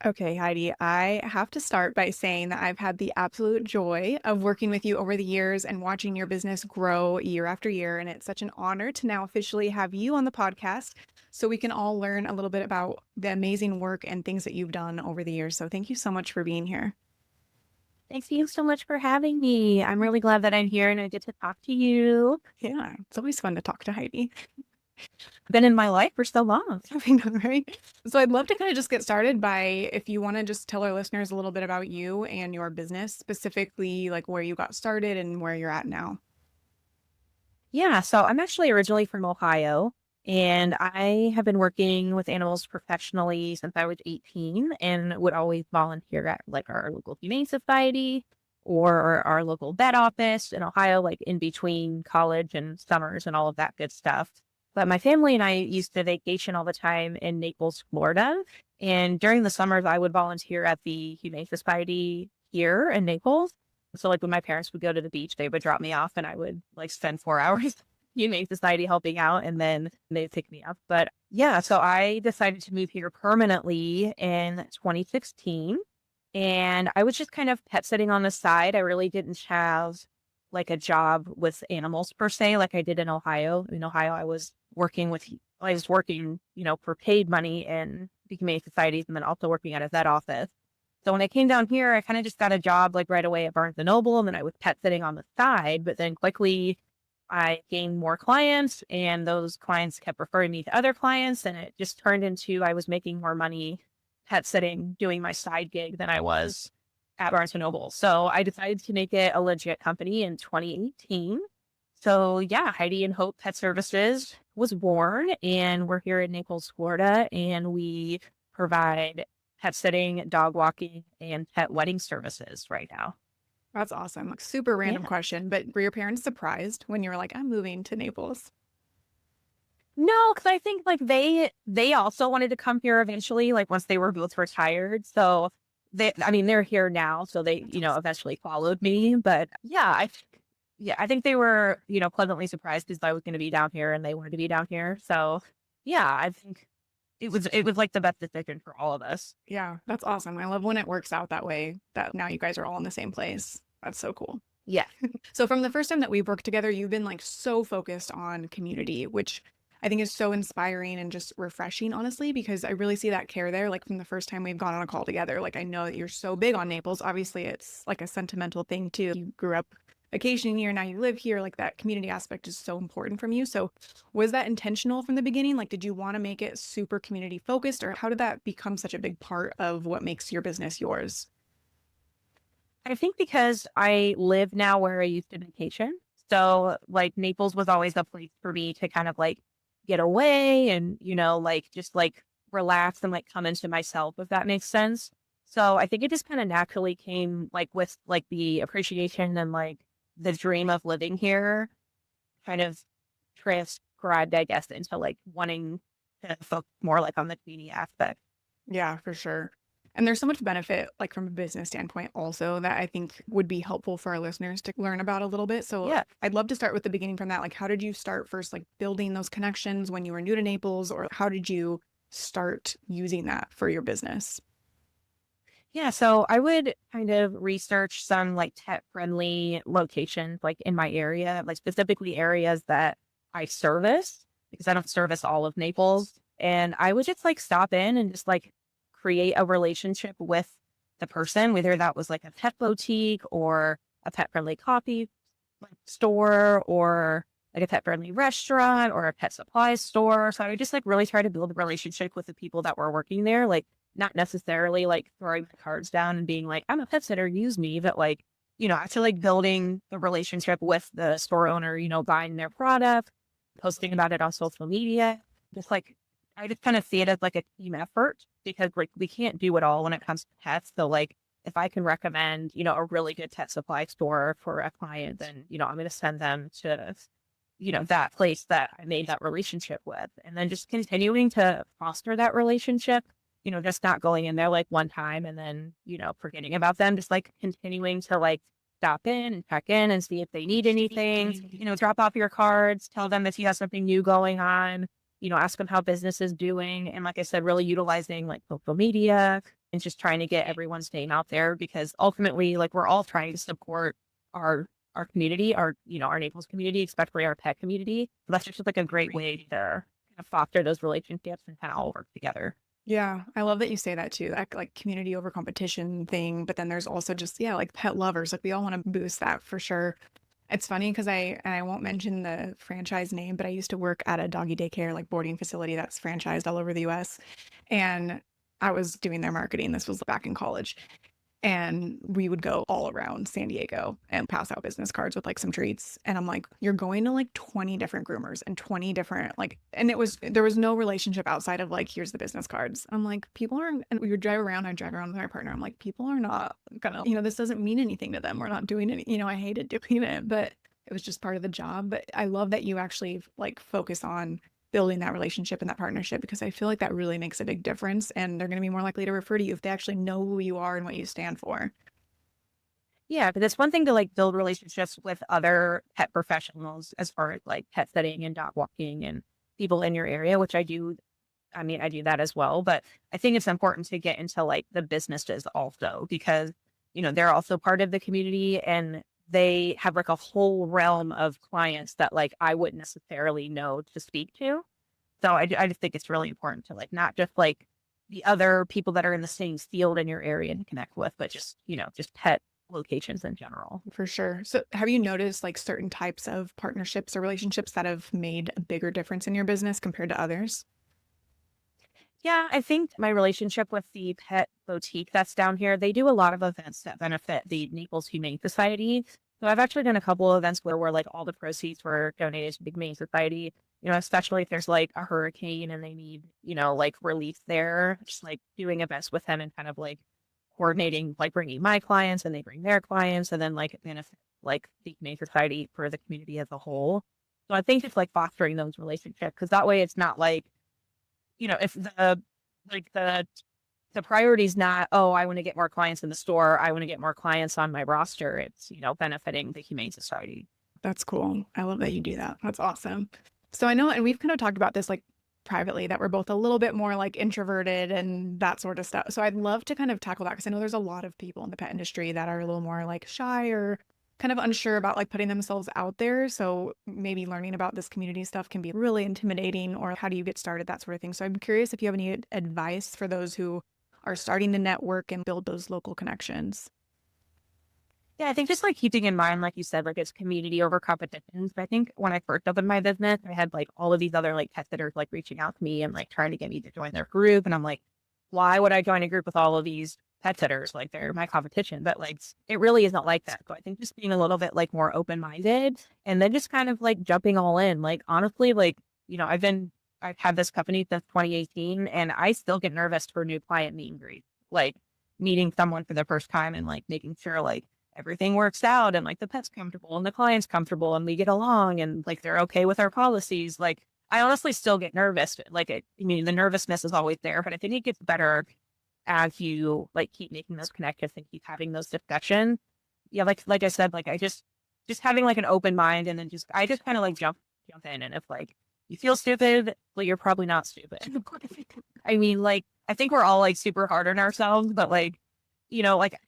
Okay, Heidi, I have to start by saying that I've had the absolute joy of working with you over the years and watching your business grow year after year. And it's such an honor to now officially have you on the podcast so we can all learn a little bit about the amazing work and things that you've done over the years. So thank you so much for being here. Thanks you so much for having me. I'm really glad that I'm here and I get to talk to you. Yeah, it's always fun to talk to Heidi. Been in my life for so long. I know, right? So I'd love to kind of just get started by if you want to just tell our listeners a little bit about you and your business, specifically like where you got started and where you're at now. Yeah, so I'm actually originally from Ohio and I have been working with animals professionally since I was 18 and would always volunteer at like our local humane society or our local vet office in Ohio, like in between college and summers and all of that good stuff. But my family and I used to vacation all the time in Naples, Florida. And during the summers, I would volunteer at the Humane Society here in Naples. So like when my parents would go to the beach, they would drop me off and I would like spend 4 hours Humane Society helping out and then they'd pick me up. But yeah, so I decided to move here permanently in 2016. And I was just kind of pet sitting on the side. I really didn't have like a job with animals per se, like I did in Ohio. In Ohio, I was working, for paid money in the Humane Societies and then also working at a vet office. So when I came down here, I kind of just got a job like right away at Barnes and Noble, and then I was pet sitting on the side. But then quickly, I gained more clients, and those clients kept referring me to other clients, and it just turned into I was making more money pet sitting doing my side gig than I was at Barnes and Noble. So I decided to make it a legit company in 2018. So yeah, Heidi and Hope Pet Services was born, and we're here in Naples, Florida, and we provide pet sitting, dog walking, and pet wedding services right now. That's awesome. Like super random Yeah. question, but were your parents surprised when you were like, I'm moving to Naples? No, because I think like they also wanted to come here eventually, like once they were both retired. So I mean, they're here now, so they, That's awesome. eventually followed me. But yeah, I think they were, pleasantly surprised because I was going to be down here and they wanted to be down here. So yeah, I think it was like the best decision for all of us. Yeah, that's awesome. I love when it works out that way, that now you guys are all in the same place. That's so cool. Yeah. So from the first time that we've worked together, you've been like so focused on community, which I think is so inspiring and just refreshing, honestly, because I really see that care there. Like from the first time we've gone on a call together, like I know that you're so big on Naples. Obviously, it's like a sentimental thing too. You grew up vacationing here, now you live here. Like that community aspect is so important from you. So was that intentional from the beginning? Like, did you want to make it super community focused, or how did that become such a big part of what makes your business yours? I think because I live now where I used to vacation. So like Naples was always a place for me to kind of like get away and, like just like relax and like come into myself, if that makes sense. So I think it just kind of naturally came like with like the appreciation and like the dream of living here kind of transcribed, I guess, into like wanting to focus more like on the community aspect. Yeah, for sure. And there's so much benefit, like from a business standpoint, also that I think would be helpful for our listeners to learn about a little bit. So Yeah. I'd love to start with the beginning from that. Like, how did you start first, like building those connections when you were new to Naples, or how did you start using that for your business? Yeah, so I would kind of research some like tech friendly locations like in my area, like specifically areas that I service because I don't service all of Naples. And I would just like stop in and just like create a relationship with the person, whether that was like a pet boutique or a pet friendly coffee like store or like a pet friendly restaurant or a pet supply store. So I would just like really try to build a relationship with the people that were working there. Like not necessarily like throwing my cards down and being like, I'm a pet sitter, use me, but like, actually like building the relationship with the store owner, buying their product, posting about it on social media. Just like I just kind of see it as like a team effort because like we can't do it all when it comes to pets. So like if I can recommend, a really good pet supply store for a client, then, I'm going to send them to, that place that I made that relationship with. And then just continuing to foster that relationship, just not going in there like one time and then, forgetting about them, just like continuing to like stop in and check in and see if they need anything, drop off your cards, tell them if you have something new going on, ask them how business is doing. And like I said, really utilizing like social media and just trying to get everyone's name out there because ultimately, like we're all trying to support our community, our Naples community, especially our pet community. That's just like a great way to kind of foster those relationships and kind of all work together. Yeah, I love that you say that too, that like community over competition thing. But then there's also just, yeah, like pet lovers. Like we all want to boost that for sure. It's funny because and I won't mention the franchise name, but I used to work at a doggy daycare, like boarding facility that's franchised all over the US. And I was doing their marketing. This was back in college. And we would go all around San Diego and pass out business cards with like some treats. And I'm like, you're going to like 20 different groomers and 20 different like, and there was no relationship outside of like, here's the business cards. I'm like, people aren't, and we would drive around. I'd drive around with my partner. I'm like, people are not gonna, this doesn't mean anything to them. We're not doing any, I hated doing it, but it was just part of the job. But I love that you actually like focus on building that relationship and that partnership because I feel like that really makes a big difference and they're going to be more likely to refer to you if they actually know who you are and what you stand for. Yeah, but it's one thing to like build relationships with other pet professionals as far as like pet sitting and dog walking and people in your area, which I do. I mean, I do that as well, but I think it's important to get into like the businesses also because, they're also part of the community and they have like a whole realm of clients that like I wouldn't necessarily know to speak to. So I just think it's really important to like not just like the other people that are in the same field in your area to connect with, but just, just pet locations in general. For sure. So have you noticed like certain types of partnerships or relationships that have made a bigger difference in your business compared to others? Yeah, I think my relationship with the pet boutique that's down here, they do a lot of events that benefit the Naples Humane Society. So I've actually done a couple of events where like all the proceeds were donated to the Humane Society, especially if there's like a hurricane and they need, like relief there, just like doing events with them and kind of like coordinating, like bringing my clients and they bring their clients and then like it benefit like the Humane Society for the community as a whole. So I think it's like fostering those relationships because that way it's not like, if like the priority is not, oh, I want to get more clients in the store. I want to get more clients on my roster. It's, benefiting the Humane Society. That's cool. I love that you do that. That's awesome. So I know, and we've kind of talked about this like privately, that we're both a little bit more like introverted and that sort of stuff. So I'd love to kind of tackle that because I know there's a lot of people in the pet industry that are a little more like shy or kind of unsure about like putting themselves out there. So maybe learning about this community stuff can be really intimidating, or how do you get started, that sort of thing. So I'm curious if you have any advice for those who are starting to network and build those local connections. Yeah, I think just like keeping in mind, like you said, like it's community over competitions. But I think when I first opened my business, I had like all of these other like pet sitters like reaching out to me and like trying to get me to join their group. And I'm like, why would I join a group with all of these pet sitters? Like they're my competition. But like it really isn't like that. So I think just being a little bit like more open minded and then just kind of like jumping all in. Like honestly, like, I've had this company since 2018 and I still get nervous for new client meet and greet. Like meeting someone for the first time and like making sure like everything works out and like the pet's comfortable and the client's comfortable and we get along and like they're okay with our policies. Like I honestly still get nervous. Like the nervousness is always there, but I think it gets better as you like keep making those connections and keep having those discussions. Yeah, like I said, like I just having like an open mind and then I just kind of like jump in and if like you feel stupid, well, you're probably not stupid. I mean, like I think we're all like super hard on ourselves, but like, like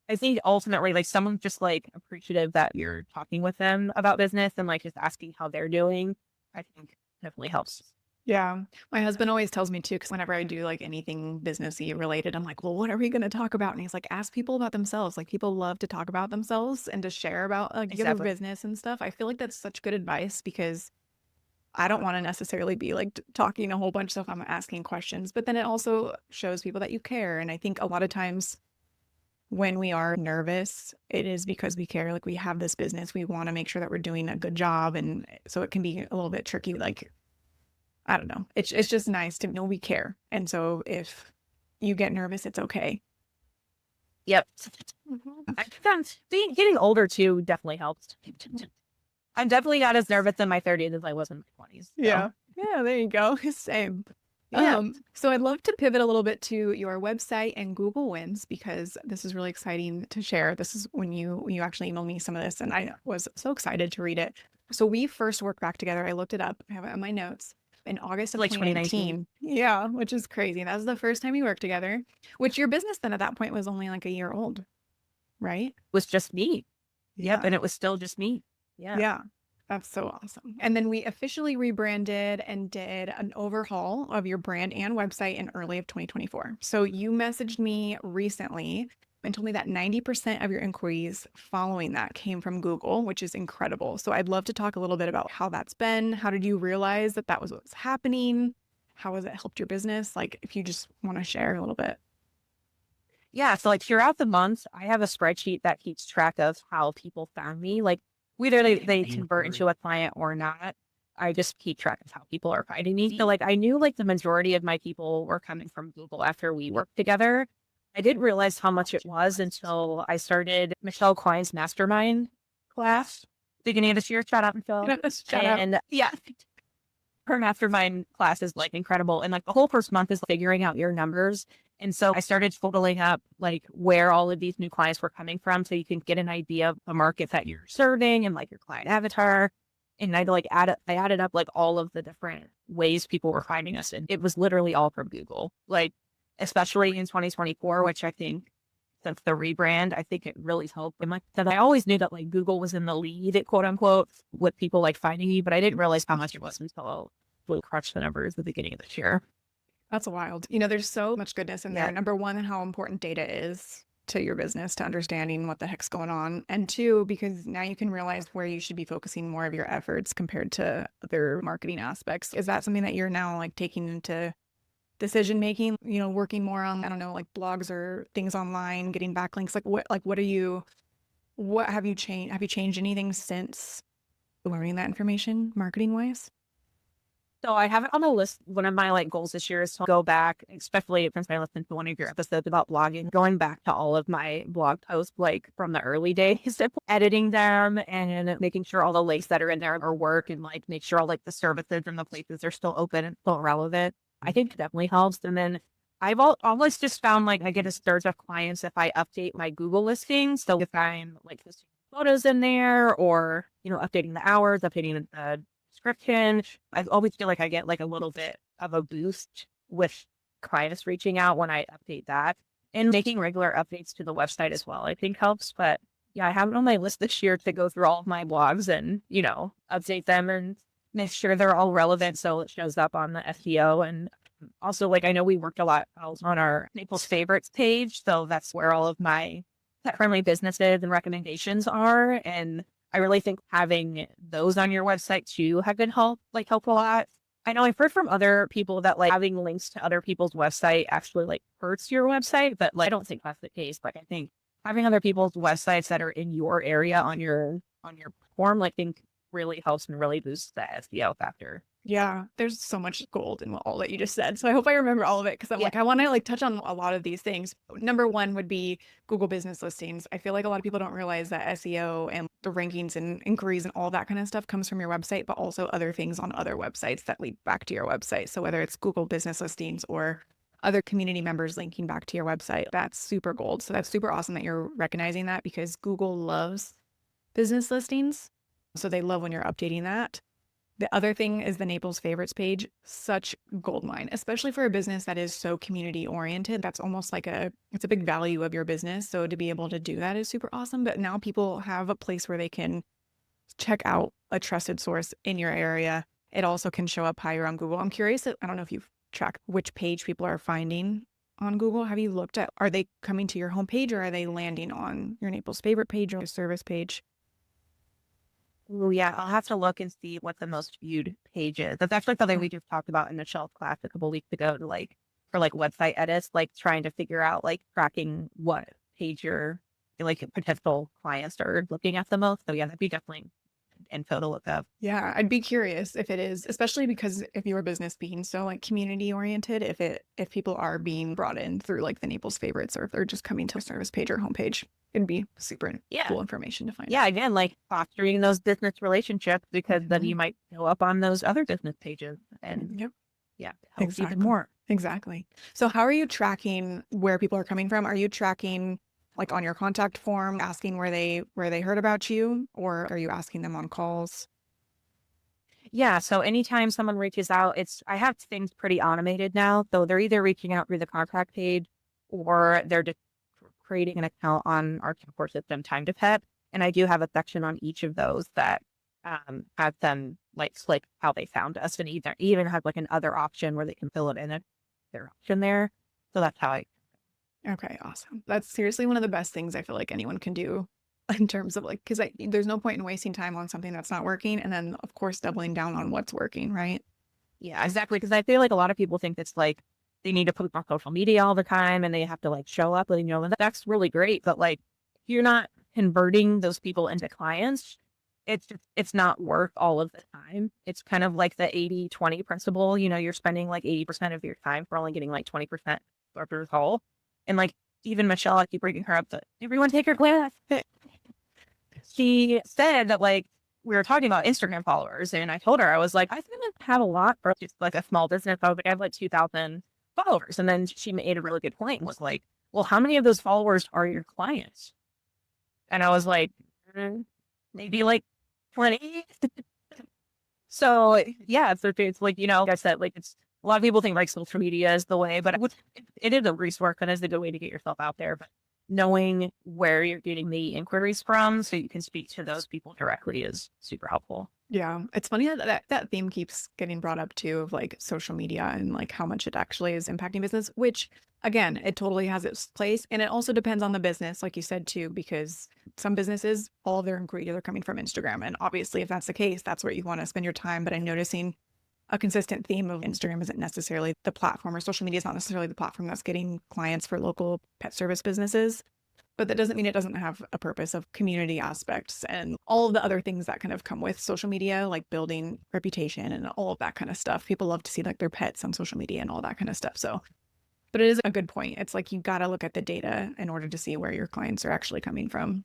I think ultimately, like someone just like appreciative that you're talking with them about business and like just asking how they're doing, I think definitely helps. Yeah. My husband always tells me too, because whenever I do like anything businessy related, I'm like, well, what are we going to talk about? And he's like, ask people about themselves. Like people love to talk about themselves and to share about like your Exactly. business and stuff. I feel like that's such good advice because I don't want to necessarily be like talking a whole bunch of stuff. I'm asking questions, but then it also shows people that you care. And I think a lot of times when we are nervous, it is because we care. Like we have this business, we want to make sure that we're doing a good job. And so it can be a little bit tricky. Like I don't know. It's just nice to know we care. And so if you get nervous, it's okay. Yep. Mhm. I found getting older too definitely helps. I'm definitely not as nervous in my 30s as I was in my 20s. So Yeah. Yeah, there you go. Same. yeah. So I'd love to pivot a little bit to your website and Google Wins because this is really exciting to share. This is when you actually emailed me some of this and I was so excited to read it. So we first worked back together. I looked it up. I have it in my notes. in August of Like 2019. 2019. Yeah, which is crazy. That was the first time we worked together, which your business then at that point was only like a year old, right? Was just me. Yep. Yeah. And it was still just me. Yeah. Yeah. That's so awesome. And then we officially rebranded and did an overhaul of your brand and website in early of 2024. So you messaged me recently and told me that 90% of your inquiries following that came from Google, which is incredible. So I'd love to talk a little bit about how that's been. How did you realize that that was what was happening? How has it helped your business? Like, if you just want to share a little bit. Yeah. So like throughout the month, I have a spreadsheet that keeps track of how people found me. Like whether they convert into a client or not, I just keep track of how people are finding me. So like I knew like the majority of my people were coming from Google after we worked together. I didn't realize how much it was until I started Michelle Klein's mastermind class beginning of this year. Shout out, Michelle. Shout out. And yeah, her mastermind class is like incredible. And like the whole first month is figuring out your numbers. And so I started totaling up like where all of these new clients were coming from. So you can get an idea of the market that you're serving and like your client avatar. And I added up like all of the different ways people were finding us. And it was literally all from Google, like especially in 2024, which I think since the rebrand, I think it really helped. And like I said, I always knew that like Google was in the lead, quote unquote, with people like finding me, but I didn't realize how much it was until we crunched the numbers at the beginning of this year. That's wild. There's so much goodness in there. Yeah. Number one, how important data is to your business, to understanding what the heck's going on. And two, because now you can realize where you should be focusing more of your efforts compared to other marketing aspects. Is that something that you're now like taking into decision making, working more on, I don't know, like blogs or things online, getting backlinks? What have you changed? Have you changed anything since learning that information marketing wise? So I have it on the list. One of my like goals this year is to go back, especially since I listened to one of your episodes about blogging, going back to all of my blog posts, like from the early days, editing them and making sure all the links that are in there are work and like make sure all like the services and the places are still open and still relevant. I think it definitely helps. And then always just found like I get a surge of clients if I update my Google listings. So if I'm like posting photos in there or, updating the hours, updating the description, I always feel like I get like a little bit of a boost with clients reaching out when I update that, and making regular updates to the website as well, I think helps. But yeah, I have it on my list this year to go through all of my blogs and, update them and make sure they're all relevant so it shows up on the SEO. And also, like, I know we worked a lot on our Naples favorites page. So that's where all of my pet friendly businesses and recommendations are. And I really think having those on your website too have been help a lot. I know I've heard from other people that like having links to other people's website actually like hurts your website, but like I don't think that's the case. Like I think having other people's websites that are in your area on your platform, like, I think really helps and really boosts the SEO factor. Yeah, there's so much gold in all that you just said. So I hope I remember all of it, because I'm like, I want to like touch on a lot of these things. Number one would be Google business listings. I feel like a lot of people don't realize that SEO and the rankings and inquiries and all that kind of stuff comes from your website, but also other things on other websites that lead back to your website. So whether it's Google business listings or other community members linking back to your website, that's super gold. So that's super awesome that you're recognizing that, because Google loves business listings. So they love when you're updating that. The other thing is the Naples favorites page, such gold mine, especially for a business that is so community oriented. That's almost like it's a big value of your business. So to be able to do that is super awesome. But now people have a place where they can check out a trusted source in your area. It also can show up higher on Google. I'm curious, I don't know if you've tracked which page people are finding on Google. Have you looked at, are they coming to your homepage or are they landing on your Naples favorite page or your service page? Oh yeah, I'll have to look and see what the most viewed page is. That's actually something we just talked about in the shelf class a couple weeks ago to like for like website edits, like trying to figure out like tracking what page your like potential clients are looking at the most. So yeah, that'd be definitely info to look up. Yeah, I'd be curious if it is, especially because if your business being so like community oriented, if people are being brought in through like the Naples favorites, or if they're just coming to a service page or homepage, it'd be super cool information to find out. Yeah, again, like fostering those business relationships, because then you might show up on those other business pages and help even more. Exactly. So how are you tracking where people are coming from? Are you tracking like on your contact form, asking where they heard about you, or are you asking them on calls? Yeah, so anytime someone reaches out, I have things pretty automated now. So they're either reaching out through the contact page or they're just creating an account on our support system, Time to Pet. And I do have a section on each of those that have them like click how they found us, and even have like another option where they can fill it in their option there. So that's how I. Okay, awesome. That's seriously one of the best things I feel like anyone can do in terms of like, because there's no point in wasting time on something that's not working, and then of course doubling down on what's working, right? Yeah, exactly. Because I feel like a lot of people think it's like they need to post on social media all the time and they have to like show up, and and that's really great. But like, if you're not converting those people into clients, it's not worth all of the time. It's kind of like the 80-20 principle. You're spending like 80% of your time for only getting like 20% of the result. And like even Michelle, I keep bringing her up that everyone take her class. She said that like we were talking about Instagram followers, and I told her, I was like, I didn't have a lot for just like a small business. I was like, I have like 2,000 followers. And then she made a really good point, was like, well, how many of those followers are your clients? And I was like, maybe like 20. So yeah, it's like, like I said, like it's a lot of people think like social media is the way, but it is a resource and is a good way to get yourself out there. But knowing where you're getting the inquiries from so you can speak to those people directly is super helpful. Yeah, it's funny that theme keeps getting brought up too, of like social media and like how much it actually is impacting business, which again, it totally has its place. And it also depends on the business, like you said too, because some businesses, all of their inquiries are coming from Instagram. And obviously, if that's the case, that's where you want to spend your time. But I'm noticing a consistent theme of Instagram isn't necessarily the platform, or social media is not necessarily the platform that's getting clients for local pet service businesses. But that doesn't mean it doesn't have a purpose of community aspects and all of the other things that kind of come with social media, like building reputation and all of that kind of stuff. People love to see like their pets on social media and all that kind of stuff. So, but it is a good point. It's like you got to look at the data in order to see where your clients are actually coming from.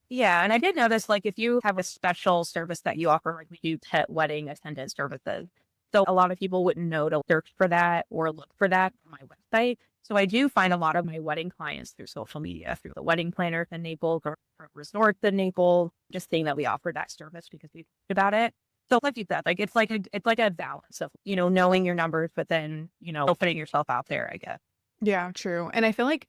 Yeah, and I did notice, like, if you have a special service that you offer, like we do pet wedding attendant services. So a lot of people wouldn't know to search for that or look for that on my website. So I do find a lot of my wedding clients through social media, through the wedding planners in Naples or resorts in Naples, just seeing that we offer that service because we talked about it. So like you said, like it's like a balance of, knowing your numbers, but then, putting yourself out there, I guess. Yeah, true. And I feel like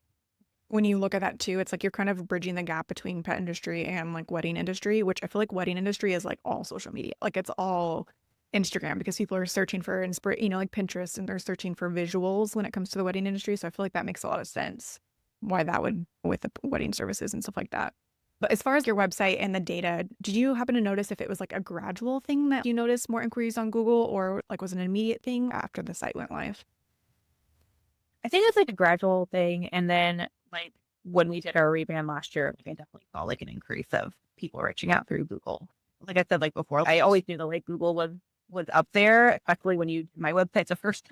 when you look at that too, it's like you're kind of bridging the gap between pet industry and like wedding industry, which I feel like wedding industry is like all social media. Like it's all Instagram because people are searching for inspiration, like Pinterest, and they're searching for visuals when it comes to the wedding industry. So I feel like that makes a lot of sense why that would with the wedding services and stuff like that. But as far as your website and the data, did you happen to notice if it was like a gradual thing that you noticed more inquiries on Google, or like was it an immediate thing after the site went live? I think it's like a gradual thing. And then like when we did our rebrand last year, like, I definitely saw like an increase of people reaching out through Google. Like I said, like before, I always knew that like Google was up there, especially when my website's the first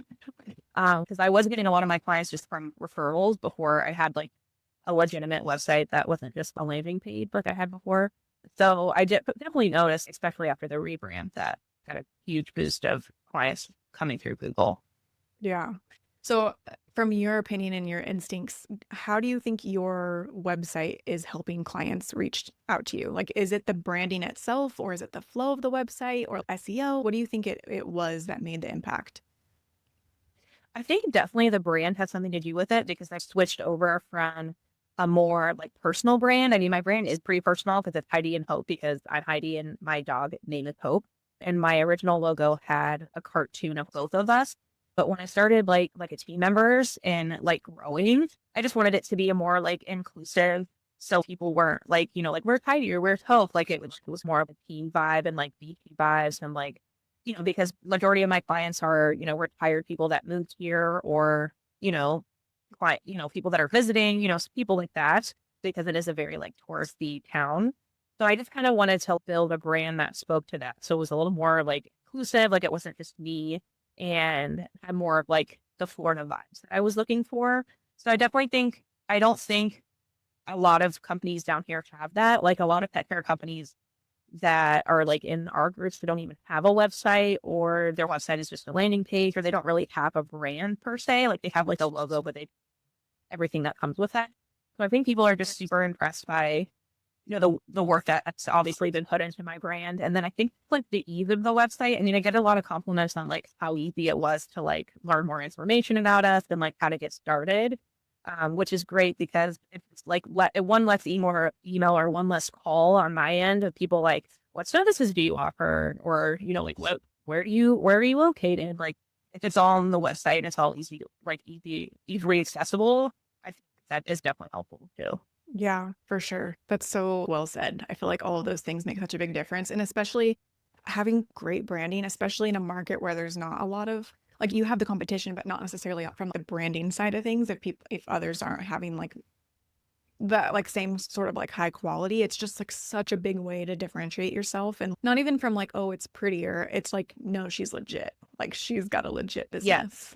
because I was getting a lot of my clients just from referrals before I had like a legitimate website that wasn't just a landing page like I had before. So I did definitely notice, especially after the rebrand, that got a huge boost of clients coming through Google. Yeah. So, from your opinion and your instincts, how do you think your website is helping clients reach out to you? Like, is it the branding itself, or is it the flow of the website, or SEO? What do you think it was that made the impact? I think definitely the brand has something to do with it because I switched over from a more like personal brand. I mean, my brand is pretty personal because it's Heidi and Hope because I'm Heidi and my dog name is Hope. And my original logo had a cartoon of both of us. But when I started like a team members and like growing, I just wanted it to be a more like inclusive. So people weren't like, like where's Heidi or where's Hope? Like it was more of a team vibe and like VP vibes and like because majority of my clients are, retired people that moved here or, people that are visiting, people like that, because it is a very like touristy town. So I just kind of wanted to build a brand that spoke to that. So it was a little more like inclusive, like it wasn't just me and had more of like the Florida vibes that I was looking for. So I don't think a lot of companies down here have that. Like a lot of pet care companies that are like in our groups that don't even have a website or their website is just a landing page or they don't really have a brand per se. Like they have like a logo, but everything that comes with that. So I think people are just super impressed by the work that's obviously been put into my brand. And then I think like the ease of the website. I mean, I get a lot of compliments on like how easy it was to like learn more information about us and like how to get started. Which is great because it's like one less email or one less call on my end of people like, what services do you offer? Or, like where are you located? Like if it's all on the website and it's all easily accessible, I think that is definitely helpful too. Yeah, for sure. That's so well said. I feel like all of those things make such a big difference. And especially having great branding, especially in a market where there's not a lot of like you have the competition, but not necessarily from the branding side of things. If others aren't having like that like same sort of like high quality, it's just like such a big way to differentiate yourself. And not even from like, oh, it's prettier. It's like, no, she's legit. Like she's got a legit Yes. business.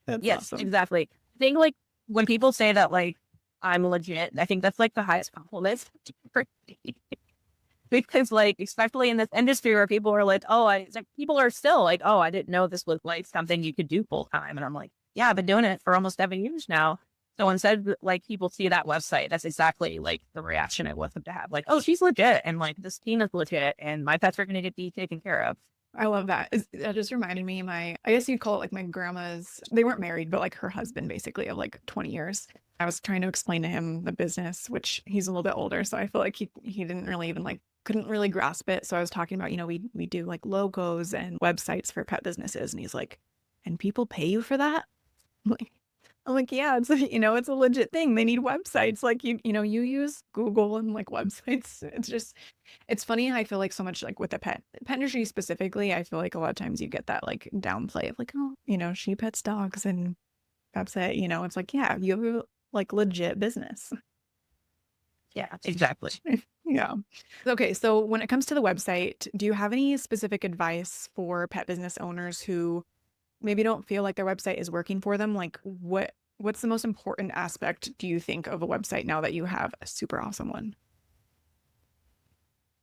That's Yes, awesome. exactly. I think like when people say that like I'm legit, I think that's like the highest compliment for me. Because like especially in this industry where people are like, oh, it's like people are still like, oh, I didn't know this was like something you could do full time, and I'm like, yeah, I've been doing it for almost 7 years now. So instead, like people see that website, that's exactly like the reaction I want them to have, like, oh, she's legit, and like this team is legit, and my pets are going to be taken care of. I love that. That just reminded me, I guess you'd call it like my grandma's, they weren't married, but like her husband basically of like 20 years. I was trying to explain to him the business, which he's a little bit older. So I feel like he didn't really even like, couldn't really grasp it. So I was talking about, we do like logos and websites for pet businesses. And he's like, and people pay you for that? I'm like, yeah, it's it's a legit thing. They need websites. Like you use Google and like websites. It's just it's funny how I feel like so much like with the pet industry specifically, I feel like a lot of times you get that like downplay of like, oh, she pets dogs and that's it. It's like, yeah, you have a like legit business. Yeah, exactly. Yeah. Okay, so when it comes to the website, do you have any specific advice for pet business owners who maybe don't feel like their website is working for them? Like what's the most important aspect do you think of a website now that you have a super awesome one?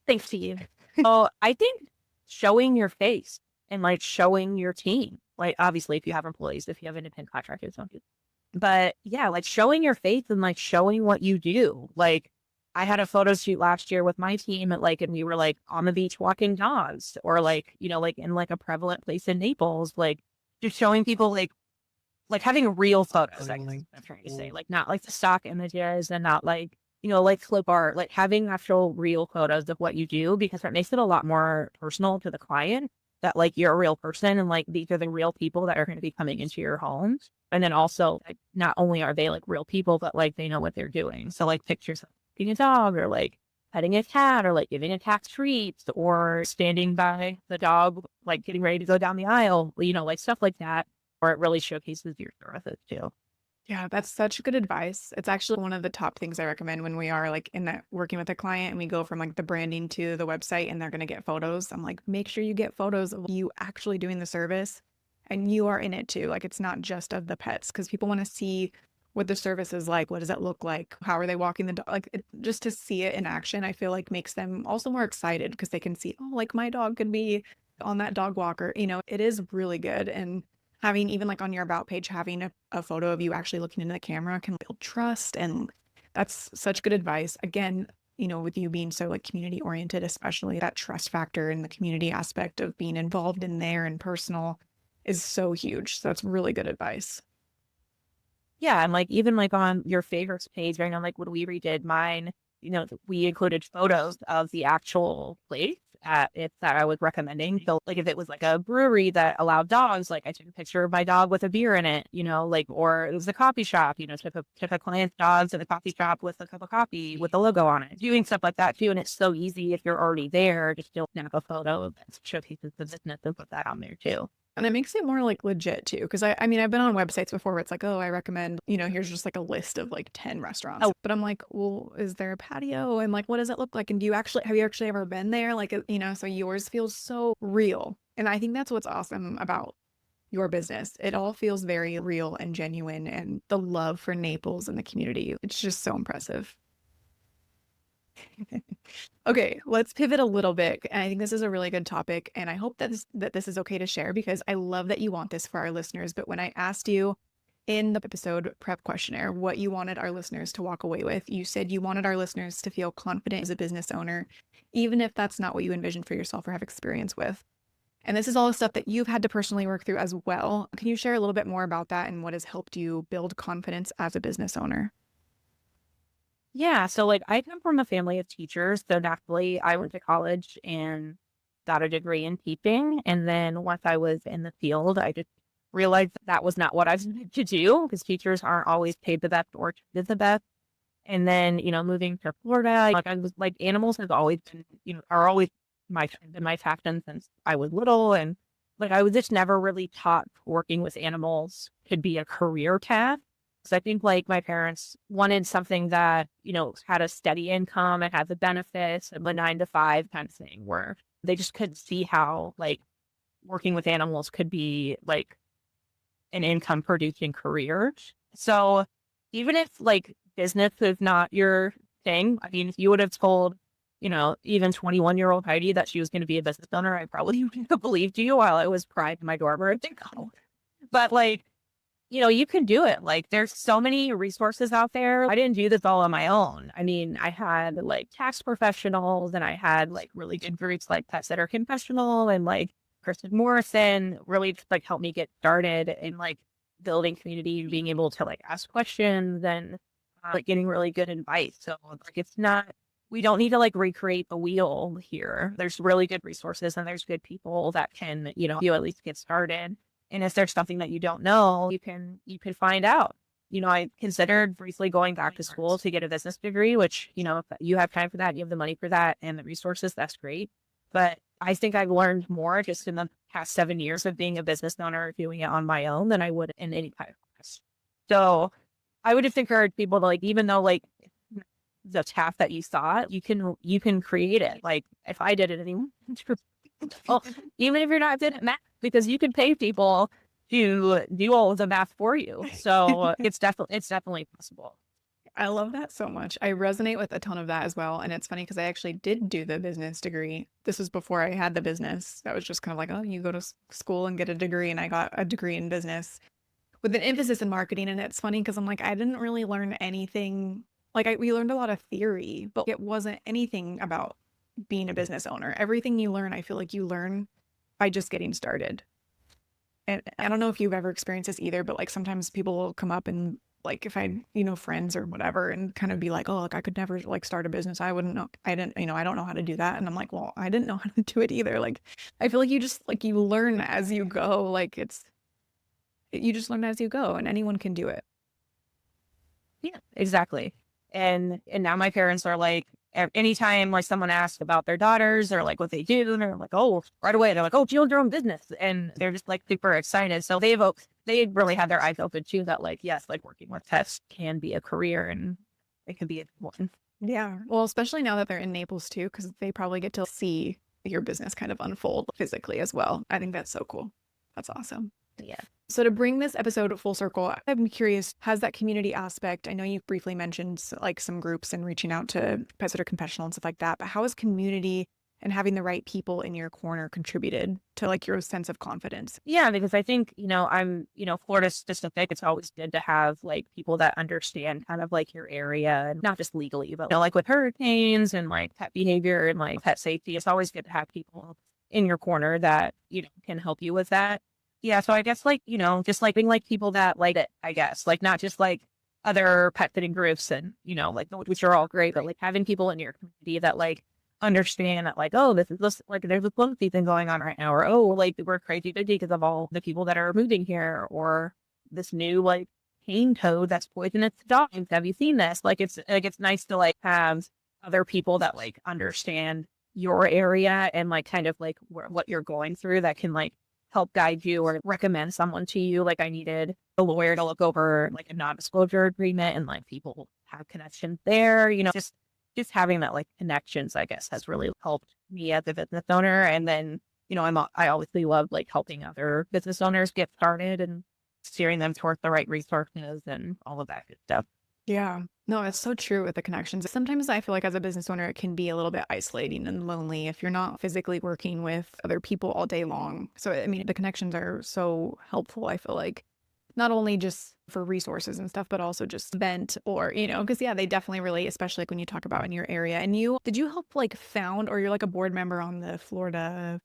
Thanks to you. Oh, I think showing your face and like showing your team, like obviously if you have employees, if you have independent contractors, don't do. But yeah, like showing your face and like showing what you do. Like I had a photo shoot last year with my team and we were like on the beach walking dogs or like, like in like a prevalent place in Naples, like just showing people like having real photos, I guess I'm trying to say, like not like the stock images and not like, like clip art, like having actual real photos of what you do, because that makes it a lot more personal to the client that like you're a real person and like these are the real people that are going to be coming into your home. And then also like not only are they like real people, but like they know what they're doing. So like pictures of feeding a dog or like petting a cat or like giving a cat treats or standing by the dog, like getting ready to go down the aisle, like stuff like that, or it really showcases your services too. Yeah, that's such good advice. It's actually one of the top things I recommend when we are like in that working with a client and we go from like the branding to the website and they're going to get photos. I'm like, make sure you get photos of you actually doing the service and you are in it too. Like it's not just of the pets because people want to see what the service is like. What does it look like? How are they walking the dog? Like just to see it in action, I feel like makes them also more excited because they can see, oh, like my dog could be on that dog walker. It is really good. And having even like on your about page, having a photo of you actually looking into the camera can build trust. And that's such good advice. Again, with you being so like community oriented, especially that trust factor and the community aspect of being involved in there and personal is so huge. So that's really good advice. Yeah, and like even like on your favorites page right now, like when we redid mine, we included photos of the actual place at it that I was recommending. So like if it was like a brewery that allowed dogs, like I took a picture of my dog with a beer in it, like or it was a coffee shop, took a client's dogs to the coffee shop with a cup of coffee with the logo on it. Doing stuff like that too. And it's so easy if you're already there to still snap a photo that showcases the business and put that on there too. And it makes it more like legit too. Cause I mean, I've been on websites before where it's like, oh, I recommend, here's just like a list of like 10 restaurants. Oh, But I'm like, well, is there a patio? And like, what does it look like? And have you actually ever been there? Like, so yours feels so real. And I think that's what's awesome about your business. It all feels very real and genuine. And the love for Naples and the community, it's just so impressive. Okay, let's pivot a little bit. And I think this is a really good topic. And I hope that this is okay to share because I love that you want this for our listeners. But when I asked you In the episode prep questionnaire, what you wanted our listeners to walk away with. You said you wanted our listeners to feel confident as a business owner, even if that's not what you envisioned for yourself or have experience with. And this is all the stuff that you've had to personally work through as well. Can you share a little bit more about that and what has helped you build confidence as a business owner? Yeah, so like I come from a family of teachers, so naturally I went to college and got a degree in teaching. And then once I was in the field, I just realized that was not what I was meant to do because teachers aren't always paid the best or treated the best. And then, moving to Florida, like I was like animals have always been, are always my passion since I was little. And like I was just never really taught working with animals could be a career path. So I think like my parents wanted something that, had a steady income and had the benefits of a 9 to 5 kind of thing where they just couldn't see how like working with animals could be like an income producing career. So even if like business is not your thing, I mean, if you would have told, even 21-year-old Heidi that she was going to be a business owner, I probably wouldn't have believed you while I was crying in my dorm room. But like, you can do it. Like, there's so many resources out there. I didn't do this all on my own. I mean, I had like tax professionals and I had like really good groups like Pet Sitter Confessional and like Kristen Morrison really just like helped me get started in like building community, being able to like ask questions and like getting really good advice. So like, we don't need to like recreate the wheel here. There's really good resources and there's good people that can, you at least get started. And if there's something that you don't know, you can find out. I considered briefly going back to school to get a business degree, which, if you have time for that, you have the money for that and the resources, that's great. But I think I've learned more just in the past 7 years of being a business owner, doing it on my own than I would in any kind of class. So I would just encourage people to like, even though like the path that you thought, you can create it. Like if I did it, anyone, well, even if you're not good at math, because you can pay people to do all of the math for you. So it's definitely possible. I love that so much. I resonate with a ton of that as well. And it's funny because I actually did do the business degree. This was before I had the business. That was just kind of like, oh, you go to school and get a degree. And I got a degree in business with an emphasis in marketing. And it's funny because I'm like, I didn't really learn anything. Like, we learned a lot of theory, but it wasn't anything about being a business owner. Everything you learn, I feel like you learn by just getting started. And I don't know if you've ever experienced this either, but like sometimes people will come up and like if I, friends or whatever, and kind of be like, oh, like I could never like start a business. I wouldn't know. I didn't, I don't know how to do that. And I'm like, well, I didn't know how to do it either. Like, I feel like you just like you learn as you go. Like you just learn as you go and anyone can do it. Yeah, exactly. And now my parents are like, anytime like someone asks about their daughters or like what they do, and they're like, oh, right away, they're like, oh, you own your own business, and they're just like super excited. So they really had their eyes open too that like, yes, like working with pets can be a career and it can be a one. Yeah. Well, especially now that they're in Naples too, because they probably get to see your business kind of unfold physically as well. I think that's so cool. That's awesome. Yeah. So to bring this episode full circle, I'm curious, has that community aspect, I know you briefly mentioned like some groups and reaching out to Pet Sitter Confessional and stuff like that, but how has community and having the right people in your corner contributed to like your sense of confidence? Yeah, because I think, Florida specific, it's always good to have like people that understand kind of like your area and not just legally, but like with hurricanes and like pet behavior and like pet safety, it's always good to have people in your corner that, can help you with that. Yeah, so I guess like, just like being like people that like it, I guess, like not just like other pet sitting groups and, like which are all great, but like having people in your community that like understand that like, oh, this like there's a flu season going on right now, or oh, like we're crazy busy because of all the people that are moving here, or this new like cane toad that's poisonous to dogs. Have you seen this? It's nice to like have other people that like understand your area and like kind of like what you're going through that can like help guide you or recommend someone to you. Like I needed a lawyer to look over like a non-disclosure agreement and like people have connections there, just having that like connections, I guess, has really helped me as a business owner. And then, I obviously love like helping other business owners get started and steering them towards the right resources and all of that good stuff. Yeah. No, it's so true with the connections. Sometimes I feel like as a business owner, it can be a little bit isolating and lonely if you're not physically working with other people all day long. So, I mean, the connections are so helpful, I feel like. not only just for resources and stuff, but also just bent or, because yeah, they definitely relate, especially like when you talk about in your area. And did you help like found, or you're like a board member on the Florida,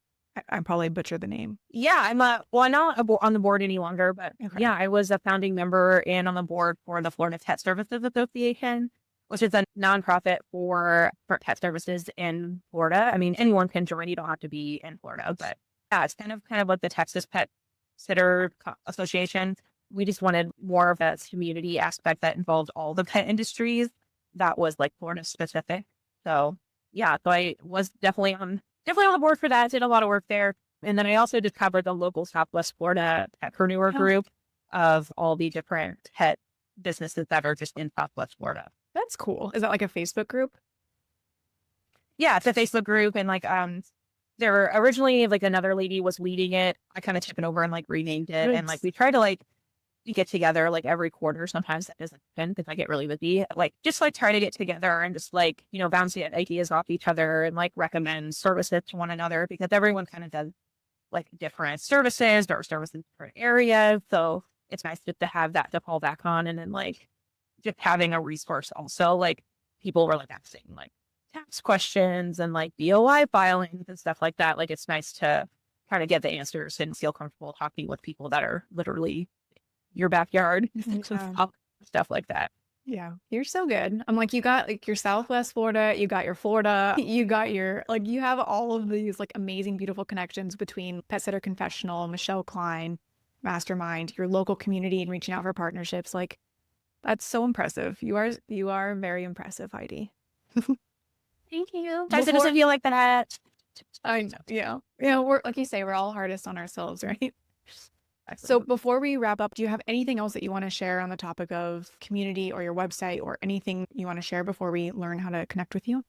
I probably butchered the name. Yeah, I'm not on the board any longer, but Okay. yeah, I was a founding member and on the board for the Florida Pet Services Association, which is a nonprofit for pet services in Florida. I mean, anyone can join. You don't have to be in Florida, but yeah, it's kind of like the Texas Pet Sitter Association. We just wanted more of a community aspect that involved all the pet industries that was like Florida specific. So yeah, so I was definitely on the board for that. Did a lot of work there. And then I also just covered the local Southwest Florida petpreneur Oh, group of all the different pet businesses that are just in Southwest Florida. that's cool. Is that like a Facebook group? Yeah, it's a Facebook group, and like there were originally like another lady was leading it. I kind of took it over and like renamed it, and like Nice. we try to like get together like every quarter. Sometimes that doesn't happen because I get really busy. Like just like try to get together and just like bounce ideas off each other and like recommend services to one another because everyone kind of does like different services or services in different areas. So it's nice just to have that to fall back on, and then like just having a resource also. Like people were like asking like tax questions and like BOI filings and stuff like that. Like it's nice to kind of get the answers and feel comfortable talking with people that are literally your backyard, Yeah. stuff like that. Yeah, you're so good. I'm like, you got like your Southwest Florida, you got your Florida, you got your, like, you have all of these like amazing, beautiful connections between Pet Sitter Confessional, Michelle Klein, Mastermind, your local community, and reaching out for partnerships. Like, that's so impressive. You are very impressive, Heidi. Thank you. Sometimes it Before doesn't feel like that. I know, yeah, yeah, we're like you say, we're all hardest on ourselves, right? So before we wrap up, do you have anything else that you want to share on the topic of community or your website or anything you want to share before we learn how to connect with you?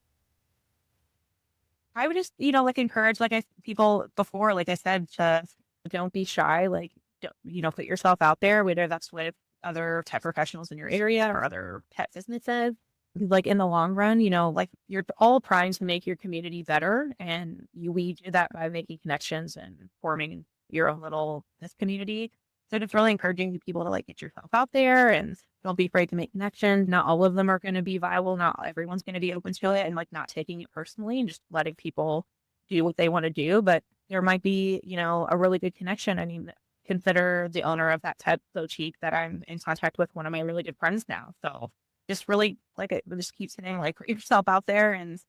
I would just, like encourage, like people before, like I said, to don't be shy. Like, put yourself out there, whether that's with other pet professionals in your area or other pet businesses. Like in the long run, like you're all trying to make your community better, and we do that by making connections and forming your own little this community. So it's really encouraging people to like get yourself out there and don't be afraid to make connections. Not all of them are going to be viable. Not everyone's going to be open to it, and like not taking it personally and just letting people do what they want to do. But there might be, a really good connection. I mean, consider the owner of that pet boutique that I'm in contact with, one of my really good friends now. So just really like it just keep saying like put yourself out there and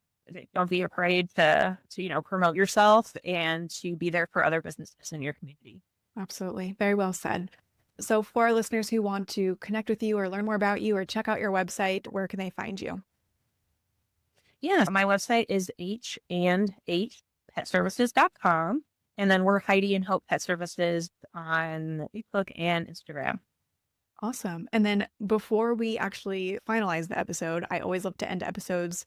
don't be afraid to promote yourself and to be there for other businesses in your community. Absolutely. Very well said. So for our listeners who want to connect with you or learn more about you or check out your website, where can they find you? Yeah, my website is h&hpetservices.com. And then we're Heidi and Hope Pet Services on Facebook and Instagram. Awesome. And then before we actually finalize the episode, I always love to end episodes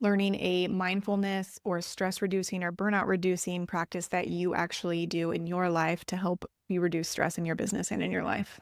learning a mindfulness or stress reducing or burnout reducing practice that you actually do in your life to help you reduce stress in your business and in your life.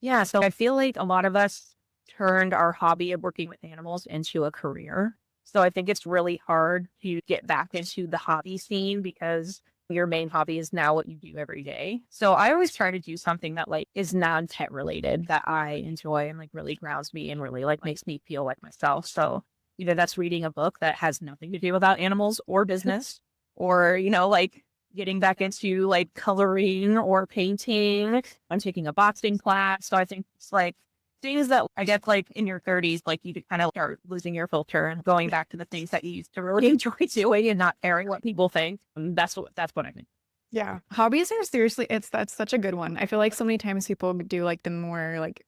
Yeah, so I feel like a lot of us turned our hobby of working with animals into a career. So I think it's really hard to get back into the hobby scene because your main hobby is now what you do every day. So I always try to do something that like is non-pet related that I enjoy and like really grounds me and really like makes me feel like myself. So either that's reading a book that has nothing to do about animals or business, or, like getting back into like coloring or painting. I'm taking a boxing class. So I think it's like things that I guess like in your 30s, like you kind of start losing your filter and going back to the things that you used to really enjoy doing and not caring what people think. And that's what I think. Yeah. Hobbies are seriously, that's such a good one. I feel like so many times people do like the more like,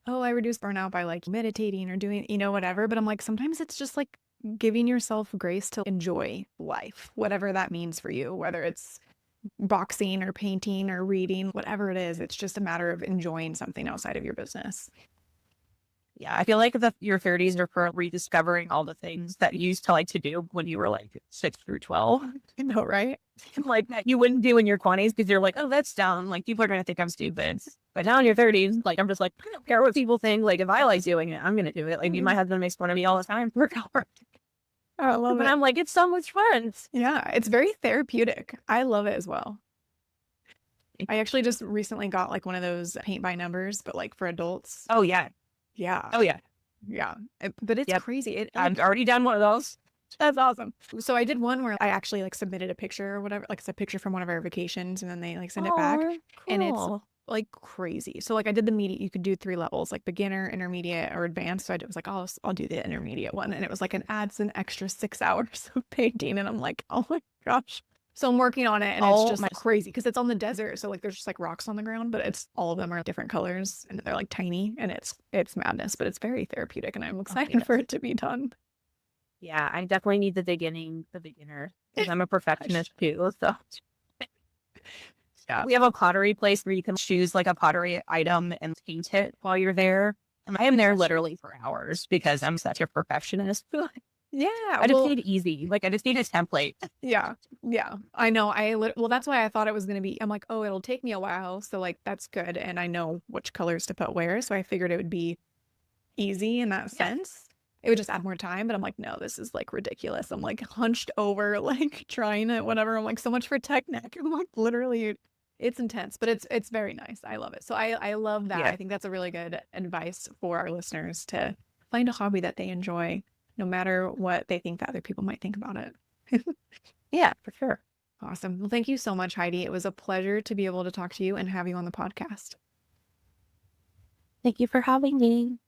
oh, I reduce burnout by like meditating or doing, whatever. But I'm like, sometimes it's just like giving yourself grace to enjoy life, whatever that means for you, whether it's boxing or painting or reading, whatever it is. It's just a matter of enjoying something outside of your business. Yeah, I feel like your 30s are for rediscovering all the things that you used to like to do when you were like 6 through 12. I know, right? Like that you wouldn't do in your 20s because you're like, oh, that's dumb. Like people are going to think I'm stupid. But now in your 30s, like I'm just like, I don't care what people think. Like if I like doing it, I'm going to do it. Like my husband makes fun of me all the time for color. I love But it. I'm like, it's so much fun. Yeah, it's very therapeutic. I love it as well. I actually just recently got like one of those paint by numbers, but like for adults. Oh, yeah. Yeah. Oh, yeah. Yeah. But it's Yep. crazy. It I've like already done one of those. that's awesome. So I did one where I actually like submitted a picture or whatever, like it's a picture from one of our vacations, and then they like send it back, Oh, and it's cool. like crazy. So like I did the media, you could do 3 levels, like beginner, intermediate, or advanced. So I was like, oh, I'll do the intermediate one, and it was like adds an extra 6 hours of painting, and I'm like, oh my gosh. So I'm working on it, and it's Oh, just my. crazy because it's on the desert. So like there's just like rocks on the ground, but it's all of them are different colors, and they're like tiny, and it's madness, but it's very therapeutic, and I'm Oh, excited for yes. it to be done. Yeah, I definitely need the beginner, because I'm a perfectionist too. So Yeah. we have a pottery place where you can choose like a pottery item and paint it while you're there. And I am there literally for hours because I'm such a perfectionist. Yeah. I just Well, need easy. Like I just need a template. yeah. Yeah. I know. Well, that's why I thought it was going to be. I'm like, oh, it'll take me a while. So, like, that's good. And I know which colors to put where. So I figured it would be easy in that Yeah. sense. It would just add more time. But I'm like, no, this is like ridiculous. I'm like hunched over, like trying it, whatever. I'm like, so much for tech neck. I'm like, literally, it's intense, but it's very nice. I love it. So I love that. Yeah. I think that's a really good advice for our listeners to find a hobby that they enjoy, no matter what they think that other people might think about it. Yeah, for sure. Awesome. Well, thank you so much, Heidi. It was a pleasure to be able to talk to you and have you on the podcast. Thank you for having me.